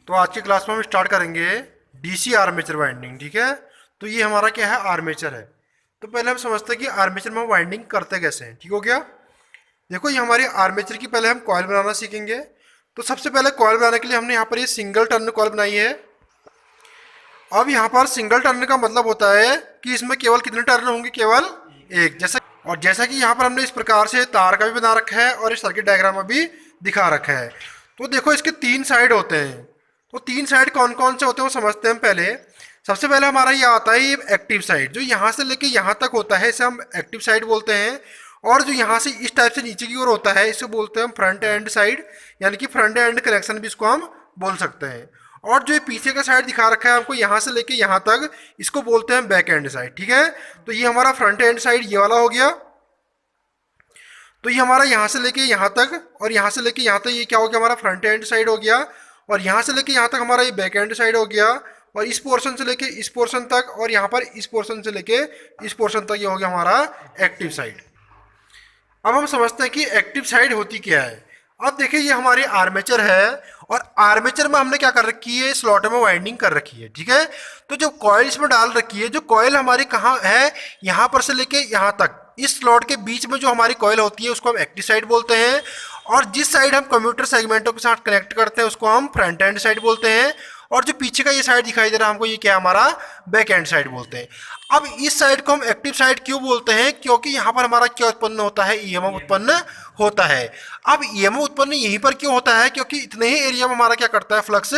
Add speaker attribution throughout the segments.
Speaker 1: तो आज की क्लास में हम स्टार्ट करेंगे डीसी आर्मेचर वाइंडिंग। ठीक है, तो ये हमारा क्या है, आर्मेचर है। तो पहले हम समझते हैं कि आर्मेचर में हम वाइंडिंग करते कैसे हैं। ठीक हो गया। देखो, ये हमारी आर्मेचर की पहले हम कॉइल बनाना सीखेंगे। तो सबसे पहले कॉइल बनाने के लिए हमने यहाँ पर ये सिंगल टर्न कॉइल बनाई है। अब यहाँ पर सिंगल टर्न का मतलब होता है कि इसमें केवल कितने टर्न होंगे, केवल एक। जैसा कि यहाँ पर हमने इस प्रकार से तार का भी बना रखा है और इस सर्किट डायग्राम में भी दिखा रखा है। तो देखो, इसके तीन साइड होते हैं। तो तीन साइड कौन कौन से होते हैं वो समझते हैं हम पहले। सबसे पहले हमारा ये आता है, ये एक्टिव साइड, जो यहाँ से लेके यहाँ तक होता है इसे हम एक्टिव साइड बोलते हैं। और जो यहाँ से इस टाइप से नीचे की ओर होता है इसे बोलते हैं हम फ्रंट एंड साइड, यानी कि फ्रंट एंड कनेक्शन भी इसको हम बोल सकते हैं। और जो ये पीछे का साइड दिखा रखा है हमको यहाँ से लेके यहाँ तक, इसको बोलते हैं बैक एंड साइड। ठीक है, तो ये हमारा फ्रंट एंड साइड ये वाला हो गया। तो ये हमारा यहाँ से लेके यहाँ तक और यहाँ से लेके यहाँ तक ये क्या हो गया, हमारा फ्रंट एंड साइड हो गया। और यहाँ से लेके यहाँ तक हमारा ये बैक एंड साइड हो गया। और इस पोर्शन से लेके इस पोर्शन तक और यहाँ पर इस पोर्शन से लेके इस पोर्शन तक ये हो गया हमारा एक्टिव साइड। अब हम समझते हैं कि एक्टिव साइड होती क्या है। अब देखिए, ये हमारी आर्मेचर है और आर्मेचर में हमने क्या कर रखी है, स्लॉट में वाइंडिंग कर रखी है। ठीक है, तो जो कॉइल इसमें डाल रखी है, जो कॉइल हमारी कहाँ है, यहाँ पर से लेके यहाँ तक, इस स्लॉट के बीच में जो हमारी कॉइल होती है उसको हम एक्टिव साइड बोलते हैं। और जिस साइड हम कम्यूटर सेगमेंटों के साथ कनेक्ट करते हैं उसको हम फ्रंट एंड साइड बोलते हैं। और जो पीछे का ये साइड दिखाई दे रहा है हमको, ये क्या है, हमारा बैक एंड साइड बोलते हैं। अब इस साइड को हम एक्टिव साइड क्यों बोलते हैं, क्योंकि यहाँ पर हमारा क्या उत्पन्न होता है, ईएमएफ उत्पन्न होता है। अब ईएमएफ उत्पन्न यहीं पर क्यों होता है, क्योंकि इतने ही एरिया में हमारा क्या करता है, फ्लक्स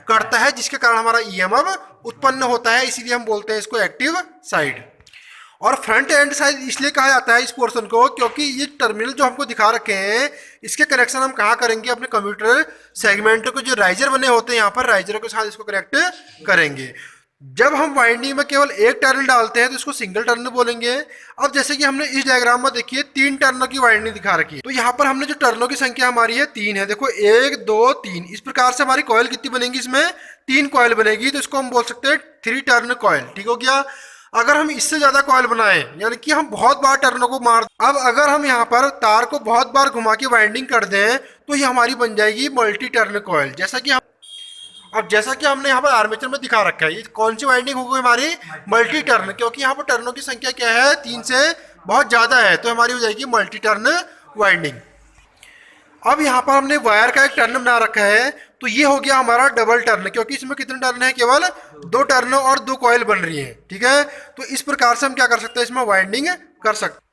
Speaker 1: करता है, जिसके कारण हमारा ईएमएफ उत्पन्न होता है। इसीलिए हम बोलते हैं इसको एक्टिव साइड। और फ्रंट एंड साइड इसलिए कहा जाता है इस पोर्शन को, क्योंकि ये टर्मिनल जो हमको दिखा रखे हैं इसके कनेक्शन हम कहाँ करेंगे, अपने कंप्यूटर सेगमेंट को जो राइजर बने होते हैं यहाँ पर, राइजरों के साथ इसको कनेक्ट करेंगे। जब हम वाइंडिंग में केवल एक टर्न डालते हैं तो इसको सिंगल टर्न बोलेंगे। अब जैसे कि हमने इस डायग्राम में देखिए तीन टर्नों की वाइंडिंग दिखा रखी है। तो यहाँ पर हमने जो टर्नों की संख्या हमारी है तीन है। देखो, एक दो तीन, इस प्रकार से हमारी कॉइल कितनी बनेगी, इसमें तीन कॉइल बनेगी। तो इसको हम बोल सकते हैं थ्री टर्न कॉइल। ठीक हो गया। अगर हम इससे ज्यादा कॉइल बनाएं, यानी कि हम बहुत बार टर्नों को मार, अब अगर हम यहाँ पर तार को बहुत बार घुमा के वाइंडिंग कर दें तो ये हमारी बन जाएगी मल्टी टर्न कॉइल। जैसा कि हमने यहाँ पर आर्मेचर में दिखा रखा है, ये कौन सी वाइंडिंग होगी हमारी, मल्टी टर्न, क्योंकि यहाँ पर टर्नों की संख्या क्या है, तीन से बहुत ज्यादा है, तो हमारी हो जाएगी मल्टी टर्न वाइंडिंग। अब यहाँ पर हमने वायर का एक टर्न बना रखा है, तो ये हो गया हमारा डबल टर्न, क्योंकि इसमें कितने टर्न है, केवल दो टर्न और दो कॉइल बन रही है। ठीक है, तो इस प्रकार से हम क्या कर सकते हैं, इसमें वाइंडिंग कर सकते हैं।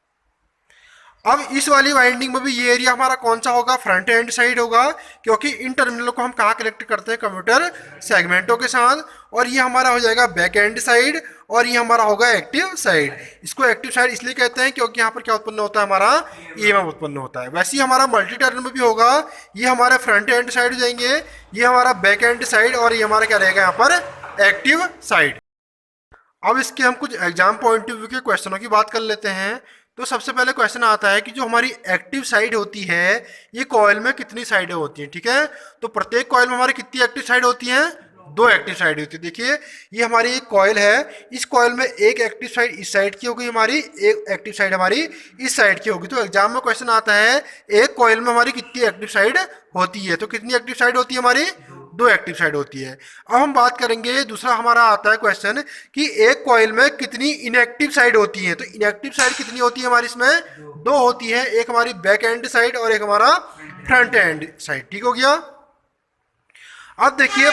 Speaker 1: अब इस वाली वाइंडिंग में भी ये एरिया हमारा कौन सा होगा, फ्रंट एंड साइड होगा, क्योंकि इन टर्मिनलों को हम कहाँ कनेक्ट करते हैं, कंप्यूटर सेगमेंटों के साथ। और ये हमारा हो जाएगा बैक एंड साइड और ये हमारा होगा एक्टिव साइड। इसको एक्टिव साइड इसलिए कहते हैं क्योंकि यहाँ पर क्या उत्पन्न होता है, हमारा ईएमएफ उत्पन्न होता है। वैसे ही हमारा मल्टी टर्न में भी होगा, ये हमारे फ्रंट एंड साइड हो जाएंगे, ये हमारा बैक एंड साइड और ये हमारा क्या रहेगा यहाँ पर, एक्टिव साइड। अब इसके हम कुछ एग्जाम पॉइंट ऑफ व्यू के क्वेश्चनों की बात कर लेते हैं। तो सबसे पहले क्वेश्चन आता है कि जो हमारी एक्टिव साइड होती है ये कॉइल में कितनी साइडें होती हैं। ठीक है, तो प्रत्येक कॉइल में हमारी कितनी एक्टिव साइड होती हैं, दो एक्टिव साइड होती है। देखिए, ये हमारी एक कॉइल है, इस कॉइल में एक एक्टिव साइड इस साइड की होगी हमारी, एक एक्टिव साइड हमारी इस साइड की होगी। तो एग्जाम में क्वेश्चन आता है एक कॉइल में हमारी कितनी एक्टिव साइड होती है, तो कितनी एक्टिव साइड होती है हमारी, दो एक्टिव साइड होती है। अब हम बात करेंगे, दूसरा हमारा आता है क्वेश्चन कि एक कॉइल में कितनी इनएक्टिव साइड होती है। तो इनएक्टिव साइड कितनी होती है हमारी, इसमें दो होती है, एक हमारी बैक एंड साइड और एक हमारा फ्रंट एंड साइड। ठीक हो गया। अब देखिए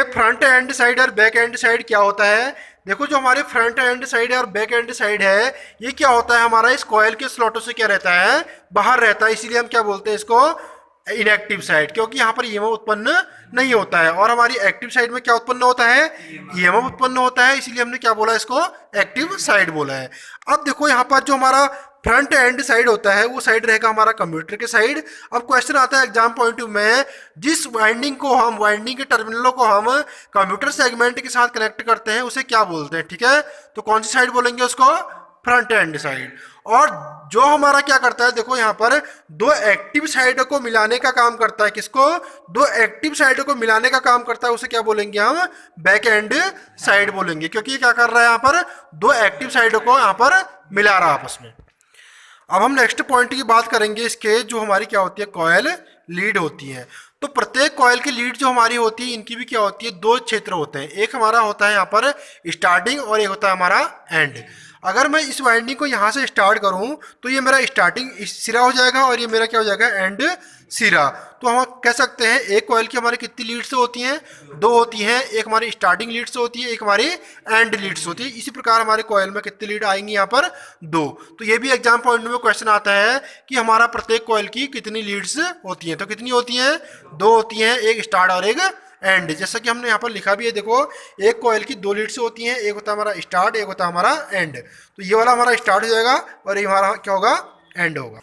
Speaker 1: फ्रंट एंड साइड और बैक एंड साइड क्या होता है। देखो, जो हमारे फ्रंट एंड साइड और बैक एंड साइड है ये क्या होता है, हमारा इस कॉइल के स्लॉटों से क्या रहता है, बाहर रहता है। इसीलिए हम क्या बोलते हैं इसको, इनएक्टिव साइड, क्योंकि यहाँ पर ईएमएफ उत्पन्न नहीं होता है। और हमारी एक्टिव साइड में क्या उत्पन्न होता है, ईएमएफ उत्पन्न होता है, इसीलिए हमने क्या बोला, इसको एक्टिव साइड बोला है। अब देखो, यहाँ पर जो हमारा फ्रंट एंड साइड होता है वो साइड रहेगा हमारा कंप्यूटर के साइड। अब क्वेश्चन आता है एग्जाम पॉइंट ऑफ में, जिस वाइंडिंग के टर्मिनलों को हम कंप्यूटर सेगमेंट के साथ कनेक्ट करते हैं उसे क्या बोलते हैं। ठीक है, तो कौन सी साइड बोलेंगे उसको, फ्रंट एंड साइड। और जो हमारा क्या करता है, देखो यहाँ पर दो एक्टिव साइडों को मिलाने का काम करता है, किसको, दो एक्टिव साइडों को मिलाने का काम करता है, उसे क्या बोलेंगे हम, बैक एंड साइड बोलेंगे, क्योंकि ये क्या कर रहा है, यहाँ पर दो एक्टिव साइडों को यहाँ पर मिला रहा है आपस में। अब हम नेक्स्ट पॉइंट की बात करेंगे इसके, जो हमारी क्या होती है कॉयल लीड होती है। तो प्रत्येक कॉयल की लीड जो हमारी होती है, इनकी भी क्या होती है, दो क्षेत्र होते हैं। एक हमारा होता है यहाँ पर स्टार्टिंग और एक होता है हमारा एंड। अगर मैं इस वाइंडिंग को यहाँ से स्टार्ट करूँ तो ये मेरा स्टार्टिंग सिरा हो जाएगा और ये मेरा क्या हो जाएगा एंड सिरा। तो हम कह सकते हैं एक कॉयल की हमारी कितनी लीड से होती हैं, दो होती हैं। एक हमारी स्टार्टिंग लीड से होती है, एक हमारी एंड लीड से होती है। इसी प्रकार हमारे कॉयल में कितनी लीड आएंगी यहाँ पर, दो। तो ये भी एग्जाम पॉइंट में क्वेश्चन आता है कि हमारा प्रत्येक कॉयल की कितनी लीड्स होती हैं। तो कितनी होती हैं, दो होती हैं, एक स्टार्ट और एक एंड। जैसा कि हमने यहाँ पर लिखा भी है, देखो एक कॉयल की दो लीड से होती हैं, एक होता है हमारा स्टार्ट, एक होता है हमारा एंड। तो ये वाला हमारा स्टार्ट हो जाएगा और ये हमारा क्या होगा, एंड होगा।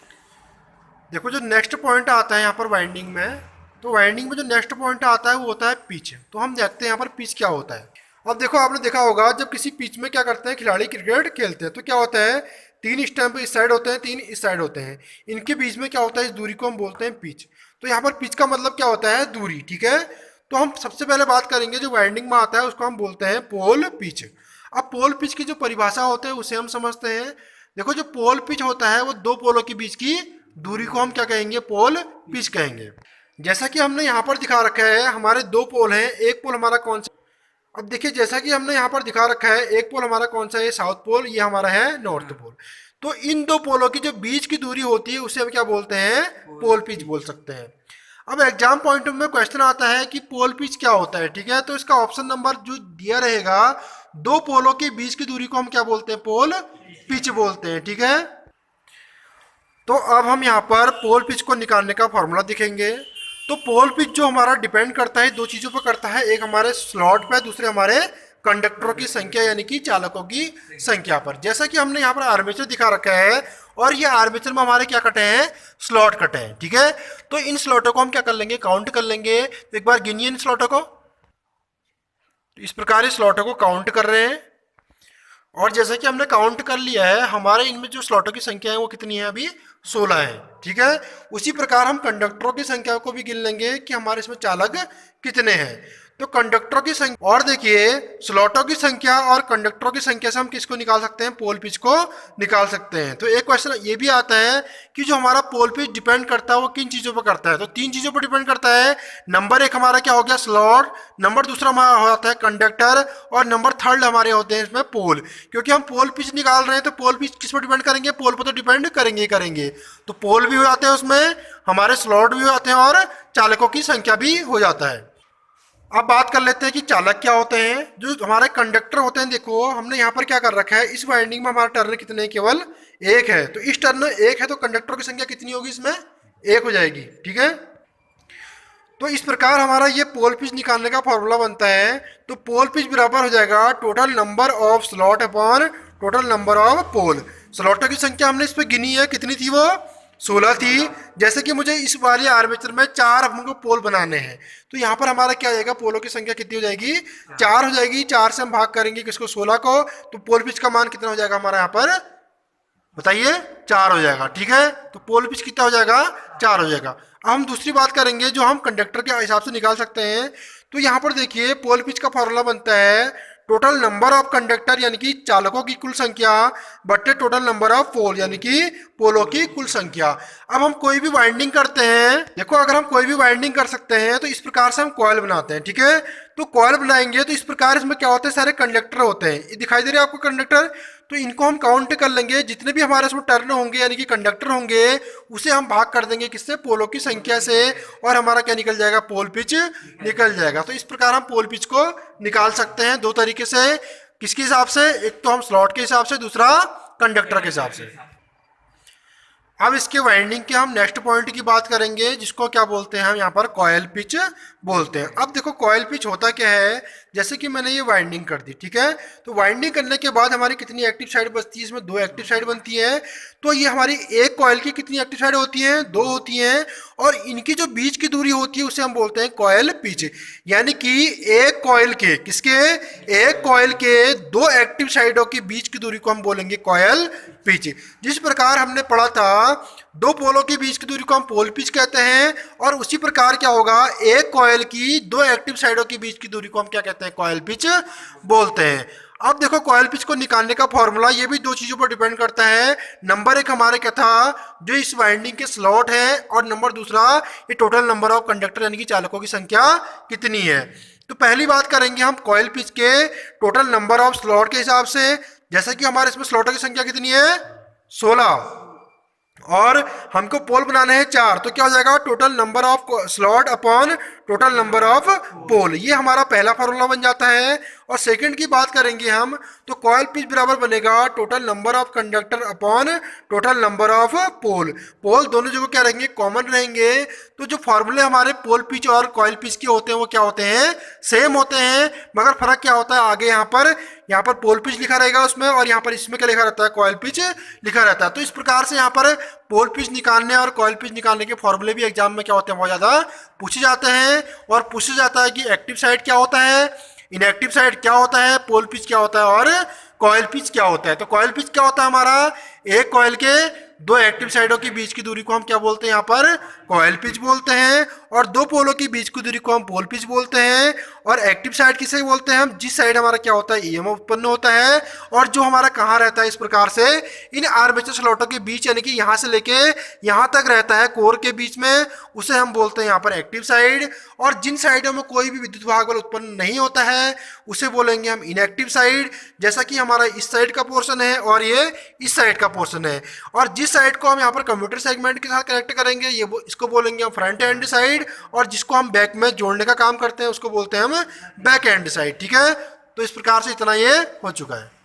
Speaker 1: देखो जो नेक्स्ट पॉइंट आता है यहाँ पर वाइंडिंग में, तो वाइंडिंग में जो नेक्स्ट पॉइंट आता है वो होता है पिच। तो हम देखते हैं यहाँ पर पिच क्या होता है। अब देखो आपने देखा होगा जब किसी पिच में क्या करते हैं खिलाड़ी क्रिकेट खेलते हैं तो क्या होता है, तीन स्टंप इस साइड होते हैं, तीन इस साइड होते हैं। इनके बीच में क्या होता है, इस दूरी को हम बोलते हैं पिच। तो यहाँ पर पिच का मतलब क्या होता है, दूरी। ठीक है, तो हम सबसे पहले बात करेंगे जो वाइंडिंग में आता है उसको हम बोलते हैं पोल पिच। अब पोल पिच की जो परिभाषा होती है उसे हम समझते हैं। देखो जो पोल पिच होता है वो दो पोलों के बीच की दूरी को हम क्या कहेंगे, पोल पिच कहेंगे। जैसा कि हमने यहाँ पर दिखा रखा है, हमारे दो पोल हैं। एक पोल हमारा कौन सा, अब देखिए जैसा कि हमने यहाँ पर दिखा रखा है, एक पोल हमारा कौन सा है, साउथ पोल, ये हमारा है नॉर्थ पोल। तो इन दो पोलों की जो बीच की दूरी होती है उसे हम क्या बोलते हैं, पोल पिच बोल सकते हैं। अब एग्जाम पॉइंट में क्वेश्चन आता है कि पोल पिच क्या होता है। ठीक है, तो इसका ऑप्शन नंबर जो दिया रहेगा, दो पोलों के बीच की दूरी को हम क्या बोलते हैं, पोल पिच बोलते हैं। ठीक है, तो अब हम यहाँ पर पोल पिच को निकालने का फॉर्मूला दिखेंगे। तो पोल पिच जो हमारा डिपेंड करता है दो चीज़ों पर करता है, एक हमारे स्लॉट पे, दूसरे हमारे कंडक्टरों की संख्या यानी कि चालकों की संख्या पर। जैसा कि हमने यहाँ पर आर्मेचर दिखा रखा है और ये आर्मेचर में हमारे क्या कटे हैं, स्लॉट कटे हैं। ठीक है, तो इन स्लॉटों को हम क्या कर लेंगे, काउंट कर लेंगे। तो एक बार गिनिए इन स्लॉटों को। तो इस प्रकार इस स्लॉटों को काउंट कर रहे हैं और जैसा कि हमने काउंट कर लिया है, हमारे इनमें जो स्लॉटों की संख्या है वो कितनी है, अभी 16 है। ठीक है, उसी प्रकार हम कंडक्टरों की संख्या को भी गिन लेंगे कि हमारे इसमें चालक कितने हैं। तो कंडक्टरों की संख्या, और देखिए स्लॉटों की संख्या और कंडक्टरों की संख्या से हम किसको निकाल सकते हैं, पोल पिच को निकाल सकते हैं। तो एक क्वेश्चन ये भी आता है कि जो हमारा पोल पिच डिपेंड करता है वो किन चीज़ों पर करता है। तो तीन चीज़ों पर डिपेंड करता है। नंबर एक हमारा क्या हो गया, स्लॉट। नंबर दूसरा हमारा होता है कंडक्टर और नंबर थर्ड हमारे होते हैं इसमें पोल। क्योंकि हम पोल पिच निकाल रहे हैं तो पोल पिच किस पर डिपेंड करेंगे, पोल पर तो डिपेंड करेंगे करेंगे। तो पोल भी हो जाते हैं उसमें, हमारे स्लॉट भी हो जाते हैं और चालकों की संख्या भी हो जाता है। अब बात कर लेते हैं कि चालक क्या होते हैं। जो हमारे कंडक्टर होते हैं, देखो हमने यहाँ पर क्या कर रखा है, इस वाइंडिंग में हमारा टर्न कितने हैं, केवल एक है। तो इस टर्न एक है तो कंडक्टरों की संख्या कितनी होगी, इसमें एक हो जाएगी। ठीक है, तो इस प्रकार हमारा ये पोल पिच निकालने का फॉर्मूला बनता है। तो पोल पिच बराबर हो जाएगा total number of slot upon total number of pole. स्लॉटों की संख्या हमने इस पर गिनी है, कितनी थी वो, 16 थी। जैसे कि मुझे इस वाली आर्मेचर में 4 हमको पोल बनाने हैं, तो यहाँ पर हमारा क्या आएगा, पोलों की संख्या कितनी हो जाएगी, 4 हो जाएगी। 4 से हम भाग करेंगे किसको, 16 को। तो पोल पिच का मान कितना हो जाएगा हमारा यहाँ पर, बताइए, 4 हो जाएगा। ठीक है, तो पोल पिच कितना हो जाएगा, 4 हो जाएगा। अब हम दूसरी बात करेंगे जो हम कंडक्टर के हिसाब से निकाल सकते हैं। तो यहाँ पर देखिए पोल पिच का फॉर्मूला बनता है टोटल नंबर ऑफ कंडक्टर यानी कि चालकों की कुल संख्या बट्टे टोटल नंबर ऑफ पोल यानी कि पोलों की कुल संख्या। अब हम कोई भी वाइंडिंग करते हैं, देखो अगर हम कोई भी वाइंडिंग कर सकते हैं तो इस प्रकार से हम कॉइल बनाते हैं। ठीक है, तो कॉइल बनाएंगे तो इस प्रकार इसमें क्या होते हैं, सारे कंडक्टर होते हैं। ये दिखाई दे रहे हैं आपको कंडक्टर, तो इनको हम काउंट कर लेंगे। जितने भी हमारे इसमें टर्न होंगे यानी कि कंडक्टर होंगे उसे हम भाग कर देंगे किससे, पोलों की संख्या से, और हमारा क्या निकल जाएगा, पोल पिच निकल जाएगा। तो इस प्रकार हम पोल पिच को निकाल सकते हैं दो तरीके से। किसके हिसाब से, एक तो हम स्लॉट के हिसाब से, दूसरा कंडक्टर के हिसाब से। अब इसके वाइंडिंग के हम नेक्स्ट पॉइंट की बात करेंगे जिसको क्या बोलते हैं, हम यहाँ पर कॉयल पिच बोलते हैं। अब देखो कॉयल पिच होता क्या है, जैसे कि मैंने ये वाइंडिंग कर दी। ठीक है, तो वाइंडिंग करने के बाद हमारी कितनी एक्टिव साइड बचती है, इसमें 2 एक्टिव साइड बनती है। तो ये हमारी एक कॉयल की कितनी एक्टिव साइड होती हैं, 2 होती हैं। और इनकी जो बीच की दूरी होती है उसे हम बोलते हैं कॉयल पिच। यानी कि एक कॉयल के, किसके, एक कॉयल के 2 एक्टिव साइडों की बीच की दूरी को हम बोलेंगे कॉयल पिच। जिस प्रकार हमने पढ़ा था 2 पोलों के बीच की दूरी को हम पोल पिच कहते हैं, और उसी प्रकार क्या होगा, एक कॉयल की 2 एक्टिव साइडों के बीच की दूरी को हम क्या कहते हैं, कॉयल पिच बोलते हैं। अब देखो कॉइल पिच को निकालने का फॉर्मूला ये भी दो चीजों पर डिपेंड करता है। नंबर एक हमारे क्या था, जो इस वाइंडिंग के स्लॉट है, और नंबर दूसरा ये टोटल नंबर ऑफ कंडक्टर यानी कि चालकों की संख्या कितनी है। तो पहली बात करेंगे हम कॉइल पिच के टोटल नंबर ऑफ स्लॉट के हिसाब से। जैसे कि हमारे इसमें स्लॉटों की संख्या कितनी है, 16, और हमको पोल बनाने हैं 4, तो क्या हो जाएगा, total number of slot upon total number of pole. ये हमारा पहला फार्मूला बन जाता है। और सेकंड की बात करेंगे हम, तो कॉइल पिच बराबर बनेगा total number of conductor upon total number of pole. Pole दोनों जगह क्या रहेंगे, कॉमन रहेंगे। तो जो फॉर्मूले हमारे पोल पिच और कॉइल पिच के होते हैं वो क्या होते हैं, सेम होते हैं, मगर फर्क क्या होता है, आगे यहाँ पर पोल पिच लिखा रहेगा उसमें, और यहाँ पर इसमें क्या लिखा रहता है, कॉइल पिच लिखा रहता है। तो इस प्रकार से यहाँ पर पोल पिच निकालने और कॉइल पिच निकालने के फॉर्मूले भी एग्जाम में क्या होते हैं, बहुत ज़्यादा पूछे जाते हैं। और पूछा जाता है कि एक्टिव साइड क्या होता है, इनएक्टिव साइड क्या होता है, पोल पिच क्या होता है, और कॉइल पिच क्या होता है। तो कॉइल पिच क्या होता है हमारा, एक कॉइल के दो एक्टिव साइडों के बीच की दूरी को हम क्या बोलते हैं, यहाँ पर कॉइल पिच बोलते हैं, और दो पोलों के बीच की दूरी को हम पोल पिच बोलते हैं। और एक्टिव साइड किसे बोलते हैं हम, जिस साइड हमारा क्या होता है, ईएमएफ उत्पन्न होता है, और जो हमारा कहाँ रहता है, इस प्रकार से इन आर्मेचर स्लॉटों के बीच, यानी कि यहाँ से लेके यहाँ तक रहता है कोर के बीच में, उसे हम बोलते हैं यहाँ पर एक्टिव साइड। और जिन साइडों में कोई भी विद्युत भाग बल उत्पन्न नहीं होता है उसे बोलेंगे हम इनएक्टिव साइड। जैसा कि हमारा इस साइड का पोर्शन है और ये इस साइड का पोर्शन है। और जिस साइड को हम यहाँ पर कंप्यूटर सेगमेंट के साथ कनेक्ट करेंगे, इसको बोलेंगे हम फ्रंट एंड साइड, और जिसको हम बैक में जोड़ने का काम करते हैं उसको बोलते हैं हम बैक एंड साइड। ठीक है, तो इस प्रकार से इतना ये हो चुका है।